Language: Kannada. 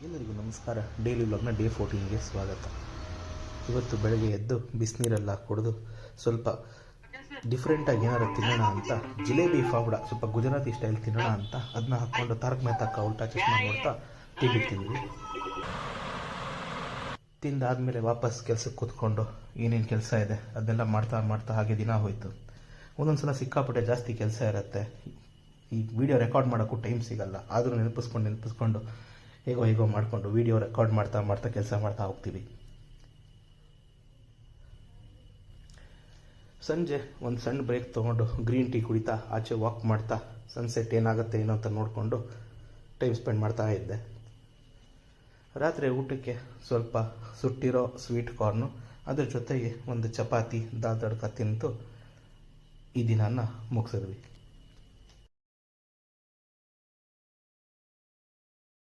ಎಲ್ಲರಿಗೂ ನಮಸ್ಕಾರ. ಡೈಲಿ ವ್ಲಾಗ್ನ ಡೇ 14ಗೆ ಸ್ವಾಗತ. ಇವತ್ತು ಬೆಳಗ್ಗೆ ಎದ್ದು ಬಿಸಿನೀರೆಲ್ಲ ಕುಡಿದು ಸ್ವಲ್ಪ ಡಿಫ್ರೆಂಟಾಗಿ ಏನಾರು ತಿನ್ನೋಣ ಅಂತ ಜಿಲೇಬಿ ಫಾವ್ಡ ಸ್ವಲ್ಪ ಗುಜರಾತಿ ಸ್ಟೈಲ್ ತಿನ್ನೋಣ ಅಂತ ಅದನ್ನ ಹಾಕ್ಕೊಂಡು ತಾರಕ್ ಮೆಹ್ತಾ ಉಲ್ಟಾ ಚಶ್ಮಾ ನೋಡ್ತಾ ಟಿವಿ ತಿಂದ್ವಿ. ತಿಂದಾದ್ಮೇಲೆ ವಾಪಸ್ ಕೆಲಸಕ್ಕೆ ಕೂತ್ಕೊಂಡು ಏನೇನು ಕೆಲಸ ಇದೆ ಅದನ್ನೆಲ್ಲ ಮಾಡ್ತಾ ಮಾಡ್ತಾ ಹಾಗೆ ದಿನ ಹೋಯಿತು. ಒಂದೊಂದು ಸಲ ಸಿಕ್ಕಾಪಟ್ಟೆ ಜಾಸ್ತಿ ಕೆಲಸ ಇರುತ್ತೆ. ಈ ವಿಡಿಯೋ ರೆಕಾರ್ಡ್ ಮಾಡೋಕ್ಕೂ ಟೈಮ್ ಸಿಗಲ್ಲ. ಆದರೂ ನೆನಪಿಸ್ಕೊಂಡು ಹೇಗೋ ಮಾಡಿಕೊಂಡು ವಿಡಿಯೋ ರೆಕಾರ್ಡ್ ಮಾಡ್ತಾ ಕೆಲಸ ಮಾಡ್ತಾ ಹೋಗ್ತೀವಿ. ಸಂಜೆ ಒಂದು ಸಣ್ಣ ಬ್ರೇಕ್ ತೊಗೊಂಡು ಗ್ರೀನ್ ಟೀ ಕುಡಿತಾ ಆಚೆ ವಾಕ್ ಮಾಡ್ತಾ ಸನ್ಸೆಟ್ ಏನಾಗುತ್ತೆ ಏನೋ ಅಂತ ನೋಡಿಕೊಂಡು ಟೈಮ್ ಸ್ಪೆಂಡ್ ಮಾಡ್ತಾ ಇದ್ದೆ. ರಾತ್ರಿ ಊಟಕ್ಕೆ ಸ್ವಲ್ಪ ಸುಟ್ಟಿರೋ ಸ್ವೀಟ್ ಕಾರ್ನು, ಅದ್ರ ಜೊತೆಗೆ ಒಂದು ಚಪಾತಿ ದಾಲ್ ತಡ್ಕ ತಿಂದು ಈ ದಿನಾನ ಮುಗಿಸಿದ್ವಿ.